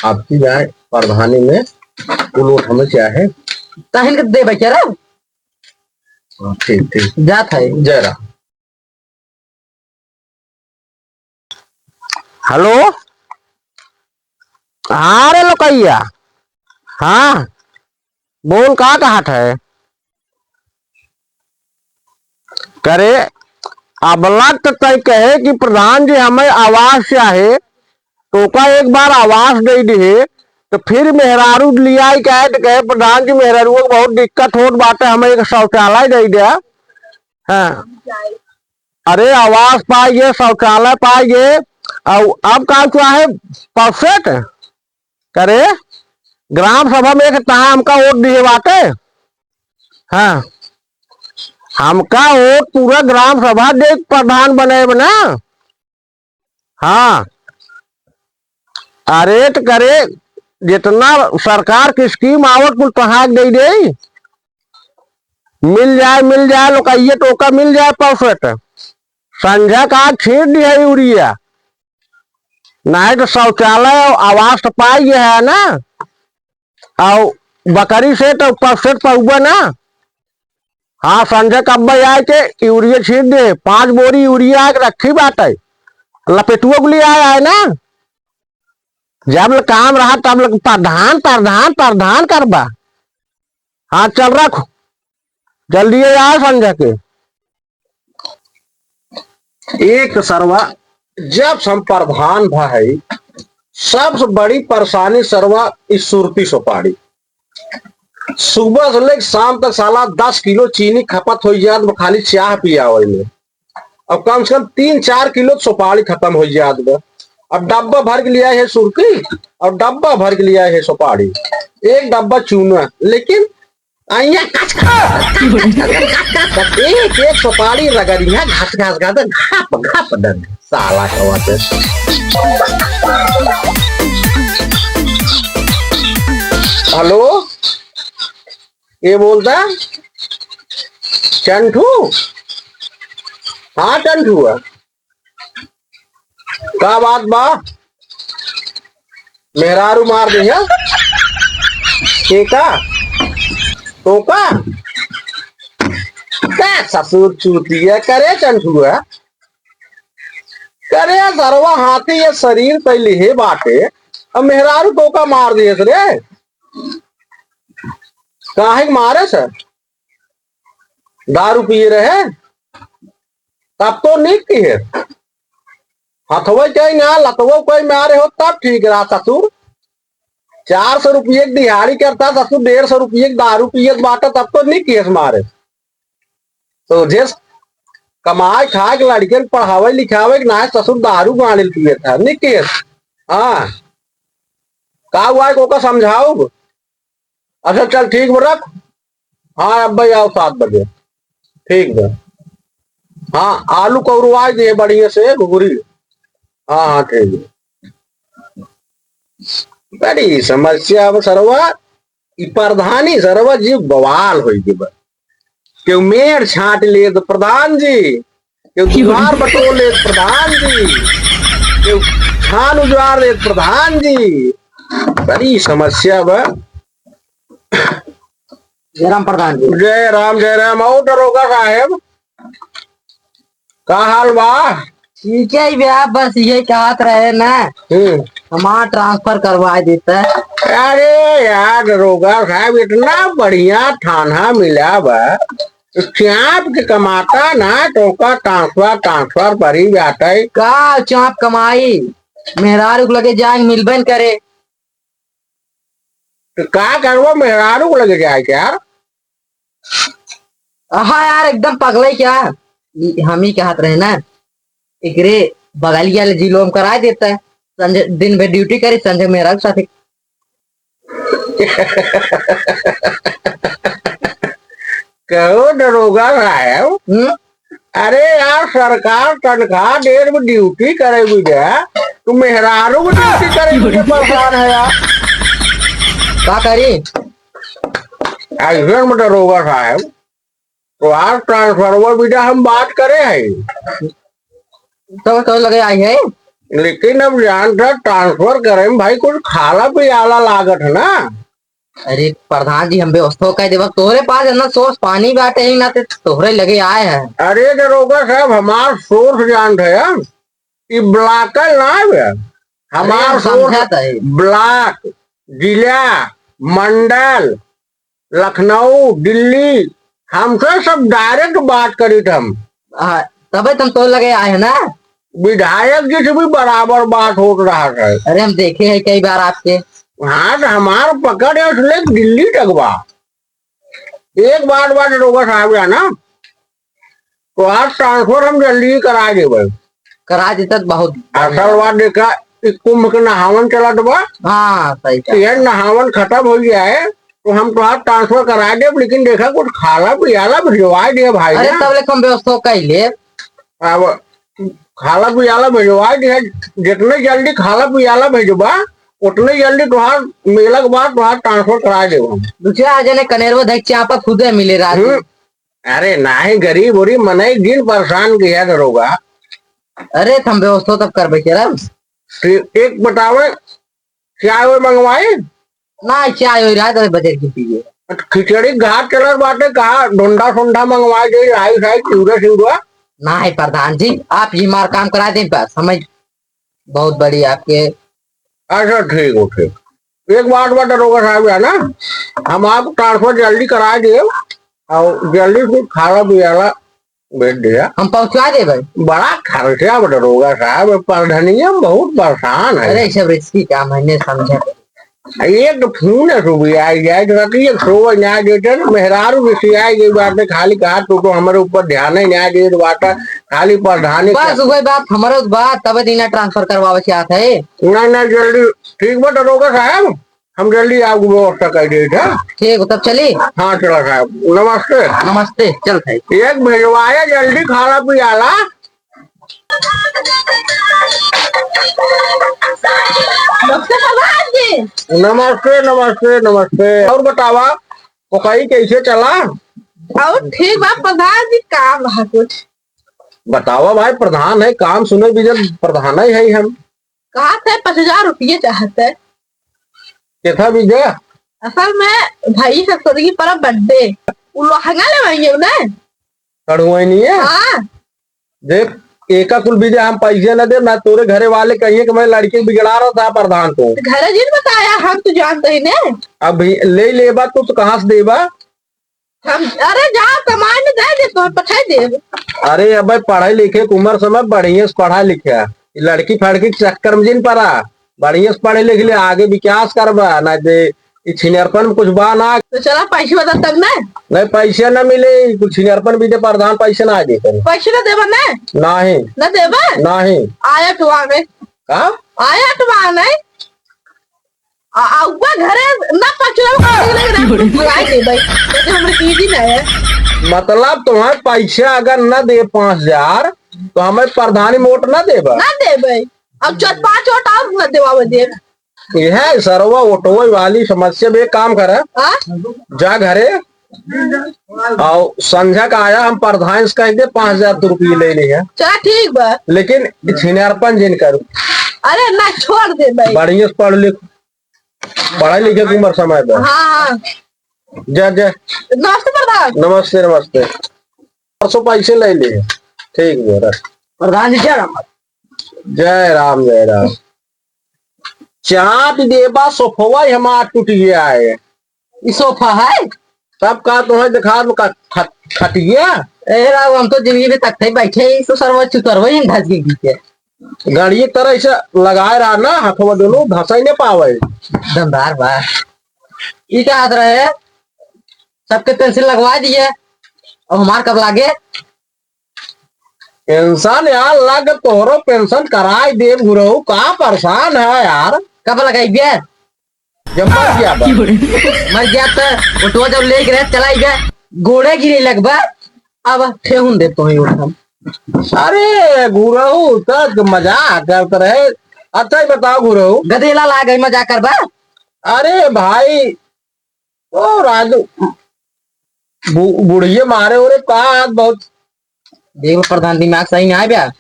आपकी जाए प्रधानी में कुल हमें क्या है ताहिल के दे क्या रे। ठीक ठीक जात है जय राम। हेलो। हाँ रे लोकैया। हाँ बोल का कहा है करे। अब लग तो तय कहे कि प्रधान जी हमें आवास चाहे तो का एक बार आवास दे दिए तो फिर मेहरारू लिया कहे तो कहे प्रधान जी मेहरारू को बहुत दिक्कत होत बाटे हमें एक शौचालय दे दिया। हाँ अरे आवास पाइए शौचालय पाइए और अब का चाहे परफेक्ट करे ग्राम सभा में एक तहा हमका वोट दिए बाटे। हाँ हमका वोट पूरा ग्राम सभा दे प्रधान बने ना। हाँ अरे तो करे जितना सरकार की स्कीम आवत कुल तहाक दे मिल जाए लोकैया टोका मिल जाए परफेक्ट। संजय का छीट दी है यूरिया नहीं तो शौचालय और आवास तो पाई है ना और बकरी से तो परफेक्ट पहुआ ना। हाँ संजय कब आए के यूरिया छीट दे 5 बोरी यूरिया रखी बात है लपेटुआ के लिए आया है ना। जब काम रहा तब प्रधान प्रधान प्रधान करबा। हाँ चल रखो जल्दी आए संजय के एक सरवा जब हम प्रधान भाई सबसे बड़ी परेशानी सरवा इस सुरती सुपारी सुबह से लेकर शाम तक साला 10 किलो चीनी खपत हो जात खाली चाह पिया में। अब कम से कम 3-4 किलो सुपारी खत्म हो जात बा। अब डब्बा भर के लिया है सुर्खी और डब्बा भर के लिया है सुपारी एक डब्बा चूना लेकिन एक एक सुपारी रगड़िया घास घास घास घाप घाप डर साला हवा से। हेलो ये बोलता चंटू। हाँ चंटू है का बात बा मेहरारू मार दिया का तो का ससुर चूतिया करे चंटुआ करे सरवा हाथी ये शरीर पहले है बाटे अब मेहरारू तो का मार दिए रे काहे मारे सर दारू पिए रहे तब तो नहीं की है हथवा कहीं ना लतवा कोई मारे हो तब ठीक रहा ससुर 400 रुपये दिहाड़ी करता ससुर 150 रुपये दारू पिए बाटा तब तो नहीं केस मारे। तो जिस कमाए खाए के लड़के पढ़ावे लिखावे के ना ससुर दारू गाड़ी पिए था नहीं केस। हाँ का हुआ को समझाओ। अच्छा चल ठीक रख। हाँ अब भाई आओ 7 बजे ठीक है। हाँ आलू कौरवा दिए बढ़िया से घुघरी। हाँ हाँ ठीक है। बड़ी समस्या सरवा प्रधानी सरवा जी बवाल हो क्यों मेड़ छाट ले तो प्रधान जी क्यों दीवार बटोर ले प्रधान जी क्यों छान उजवार ले प्रधान जी बड़ी समस्या बा। जय राम प्रधान जी। जय राम आओ दरोगा साहेब का हाल बा। ठीक है भैया बस ये कहत रहे ना हमारा ट्रांसफर करवा देता है। अरे यार दरोगा साहब इतना बढ़िया थाना मिला बा चाप के कमाता ना तो का ट्रांसफर पर ही जाता है का चाप कमाई मेहरारू को लगे जाए मिलबन करे तो का करवा मेहरारू को लगे जाए क्या। हाँ यार एकदम पगले क्या हम ही कहत रहे ना एकरे बगलिया ले जिलोम करा देता है संजय दिन भर ड्यूटी करे संजय मेहरारू साथे। कहो दरोगा साहब अरे यार सरकार तनख्वाह देर में ड्यूटी करे बुझे तो मेहरारू को ड्यूटी करे मुझे परेशान है यार का करी ऐसे में दरोगा साहब तो आज ट्रांसफर विदा हम बात करे हैं तो लगे आई है लेकिन अब जान था ट्रांसफर करे में भाई कुछ खाला पियाला लागत है ना। अरे प्रधान जी हम व्यवस्था कर देवा, तोहरे पास है ना सोर्स पानी बाटे ही ना, ते तोहरे लगे आए हैं। अरे दरोगा साहब हमार सोर्स जान है ये ब्लॉक ना है। हमार सोर्स समझा था ब्लॉक, जिला, मंडल, लखनऊ, दिल्ली, हमसे सब डायरेक्ट बात करी थे हम। तबे तुम तो लगे आए हैं ना। विधायक जी से भी बराबर बात हो रहा था। अरे हम देखे हैं कई बार आपके। हाँ तो हमार पकड़ है उसने दिल्ली तक बा। एक बात दरोगा साहब है ना, तो आज ट्रांसफर हम जल्दी ही करा देवे। करा देता तो बहुत। असल बात देखा इस कुंभ के नहावन चला बा। हाँ सही था। ये नहावन खत्म हो गया है तो हम तो आज ट्रांसफर करा दे, लेकिन देखा कुछ खाला पियाला भिजवा दिया भाई अरे ने। तब ले हम व्यवस्था कर ले। अब खाला पियाला भिजवा दिया, जितने जल्दी खाला पियाला भेजबा उतने जल्दी तुहार मेला के बाद तुहार ट्रांसफर करा देव हम। दूसरे आ जाने कनेरवा देख चापा खुद मिले रात में। अरे नाही गरीब उरी मनाई दिन परेशान किया दरोगा। अरे हम व्यवस्था तब कर बैठे एक बतावे क्या वो मंगवाए ना, चाय हो रहा है तो बजट की पीजिए। खिचड़ी घाट चलर बाटे कहा ढोंडा सोंडा मंगवाए दे राई साई चिवड़ा चिवड़ा। ना है प्रधान जी, आप ही मार काम करा दें बस, समझ बहुत बड़ी आपके। अच्छा ठीक हो ठीक। एक बात दरोगा साहब है ना, हम आप ट्रांसफर जल्दी करा दिए और जल्दी से खाला पियाला भेज दिया। हम पहुंचा दे भाई। बड़ा खर्चा दरोगा साहब, प्रधानिया बहुत परेशान है। अरे सब रिस्की काम है, समझा। एक फोन है सुबह आई जाए एक सोवा न्याय देते मेहरारू किसी आई गई बात है खाली कहा तो हमारे ऊपर ध्यान ही न्याय दे बात है खाली प्रधानी। बस वही बात हमारे बात तब दिन ट्रांसफर करवावे से आता है। नहीं जल्दी ठीक बा दरोगा साहब, हम जल्दी आपको व्यवस्था कर देते। ठीक हो तब चलिए। हाँ चलो साहब नमस्ते। नमस्ते चल भाई। एक भिजवाया जल्दी खाला पियाला। नमस्ते नमस्ते नमस्ते। और बतावा ओकई कैसे चला? और ठीक बा प्रधान जी, काम है कुछ। बतावा भाई प्रधान है काम सुने भी जब प्रधान ही है हम। कहा थे 5000 रुपये चाहते। कैसा भी गया असल में भाई सरस्वती की परब बर्थडे वो लहंगा ले ना। कड़ुआ नहीं है। हाँ देख एका कुल बीजे हम पैसे न दे ना तोरे घरे वाले कहिए कि मैं लड़की बिगड़ा रहा था प्रधान को। घर जिन बताया, हम तो जानते ही ने। अब ले लेबा तो कहाँ से देबा? हम अरे जहाँ कमाए में दे तो पठाई दे। अरे अब पढ़े लिखे की उम्र समय बढ़िया से पढ़ा लिखा, लड़की फड़की चक्कर में जिन पड़ा बढ़िया से पढ़े लिख ले आगे विकास करबा ना दे छिनरपन में कुछ बा ना। तो चला पैसे बता तब ना। नहीं पैसे न मिले कुछ छिनरपन भी दे प्रधान पैसे ना दे पैसे न देवा ना। नहीं न देवा नहीं आया तो आगे का आया तो नहीं आउगा घरे ना पचरा लगाई दे भाई तो हमरे कीजी ना है। मतलब तुम्हारे पैसे अगर न दे 5000 तो हमें प्रधानी मोट न देबा ना दे भाई। अब 4-5 वोट और न देवा दे। यह सरवा ऑटो वाली समस्या में एक काम करे जा घरे और संध्या का आया हम प्रधान से कह दे 5000 रुपये ले लिया। चला ठीक बा लेकिन छिनरपन जिन करू। अरे ना छोड़ दे भाई। बढ़िया से पढ़ लिख पढ़ाई लिखे की उम्र समय पर। हाँ जा जा नमस्ते प्रधान। नमस्ते नमस्ते। परसों पैसे ले लिए ठीक है प्रधान जी क्या जय राम जय राम। चाँद देबा सोफवा हमारा टूट गया है। ये सोफा है तब का तुम्हें दिखा खटिया। हम तो जिंदगी में तक बैठे तो सर्व चुतरवा धस के पीछे गाड़ी तरह से लगाए रहा ना हाथों दोनों धसा ही नहीं पावे। दमदार बा ये क्या हाथ रहे सबके पेंसिल लगवा दिए और हमार कब लागे पेंशन यार लग तोहरो पेंशन कराई दे गुरु का परेशान है यार। कब लगाई गया जब मर गया मर गया तो ऑटो जब ले गए चलाई गया घोड़े गिरे लगभग अब ठेहुन दे तो ही उठम। अरे गुरु तक मजाक करते रहे। अच्छा ही बताओ गुरु गधेला ला गई मजाक कर बा। अरे भाई ओ राजू बुढ़िए मारे हो रे का आज बहुत देखो प्रधान दिमाग सही नहीं आ गया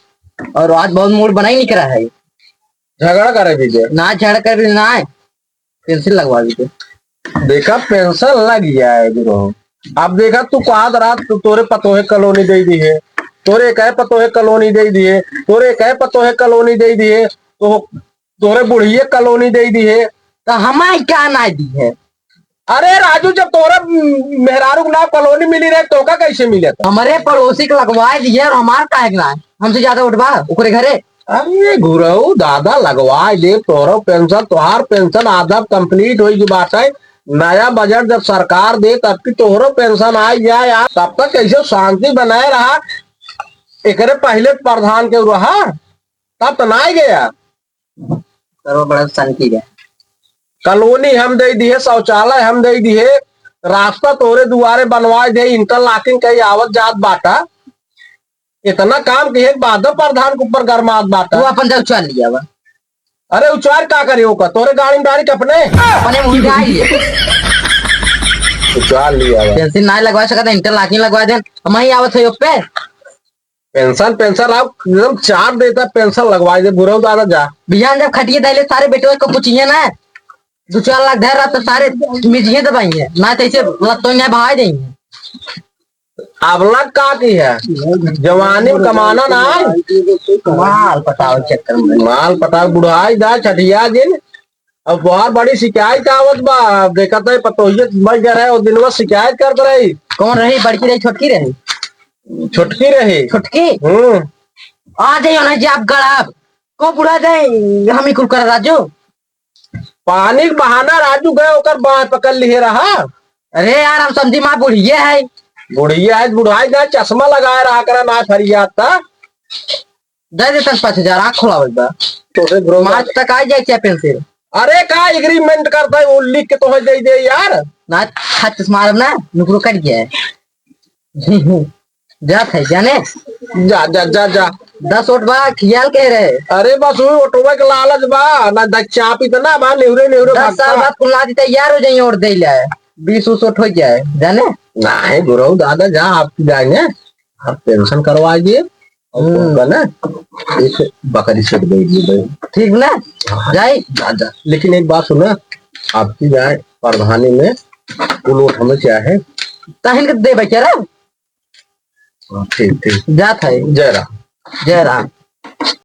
और आज बहुत मूड बना ही नहीं करा है। झगड़ा करे बीजे ना झड़ कर भी ना है, पेंसिल लगवा दीजिए। देखा पेंशन लग गया है गुरु। अब देखा तू कहा रात तोरे पतोहे कॉलोनी दे दी है, तोरे कहे पतोहे कॉलोनी दे दी है, तोरे कहे पतोहे कॉलोनी दे दी है, तो तोरे बुढ़िए कॉलोनी दे दी है। तो हमारे क्या ना दी है? अरे राजू जब तोरा मेहरारू के नाम कॉलोनी मिली रहे तो का कैसे मिले था? हमारे पड़ोसी के लगवा दिए और हमार काहे ना है? हमसे ज्यादा उठवा ओकरे घरे। अरे गुरु दादा लगवा दे तोरो पेंशन, तोहार पेंशन आधा कंप्लीट हो बात है। नया बजट जब सरकार दे तब की तोहरो पेंशन आ जाए यार, तब तक कैसे शांति बनाए रहा। एकरे पहले प्रधान के रहा तब तो ना गया। करो बड़ा शांति है। कॉलोनी हम दे दिए, शौचालय हम दे दिए, रास्ता तोरे दुआरे बनवा दे, इंटरलॉकिंग कई आवत जात बाटा। इतना काम किए बाद प्रधान के ऊपर गरमात बाटा। तू अपन जब चल लिया बा। अरे उचार का करे होगा तोरे गाड़ी में डाली अपने अपने मुंह जा लिए उचार लिया बा। पेंसिल ना लगवा सकता, इंटरलॉकिंग लगवा दे। हम ही आवत है पे पेंशन पेंशन आप एकदम चार देता पेंशन लगवा दे बुरा दादा जा। बिहान जब खटिए दाइले सारे बेटो को पूछिए ना 2-4 लाख धर रहा तो सारे मिजिए दबाइए ना, तो ऐसे लत्तों ने बहा देंगे। अब लग का की है जवानी में कमाना ना है। माल पटाओ चक्कर में माल पटा बुढ़ाई दा छठिया दिन। अब बहुत बड़ी शिकायत आवत बा, देखा तो पतोहिए मर गया है और दिन में शिकायत करत रही। कौन रही? बड़की रही छोटकी रही? छुटकी रही। छोटकी आ जाइयो ना जी आप गड़ाब को बुढ़ा जाए हम ही कुल कर राजू। पानी के बहाना राजू गए ओकर बाह पकड़ लिए रहा। अरे यार हम समझी माँ बुढ़िए है। बुढ़िया है बुढ़ाई दा चश्मा लगाए रहा करा ना फरियाद था। दे दे 5,000 आँख खोलावल बा तो से ग्रो मार्च तक आ जाए क्या पेंसिल। अरे का एग्रीमेंट करता है वो लिख के तो दे दे यार। ना हाथ मारब ना नुकरो कट गया है जा थे जाने जा जा जा जा 10 वोट बा खियाल कह रहे। अरे बस वही ऑटोबे के लालच बा ना दच्चा इतना बा नेवरे नेवरे 10 साल बाद कुल्ला दी तैयार हो जाइए और दे जाए 20 वोट हो जाए जाने। नहीं गुरु दादा जा आप जाएंगे आप पेंशन करवा दिए और ना एक बकरी सेट दे दिए ठीक ना जाए जा जा। लेकिन एक बात सुना आपकी जाए प्रधानी में कुल वोट हमें क्या है तहन के दे बच्चा ठीक ठीक जा थे। जय राम। जय राम।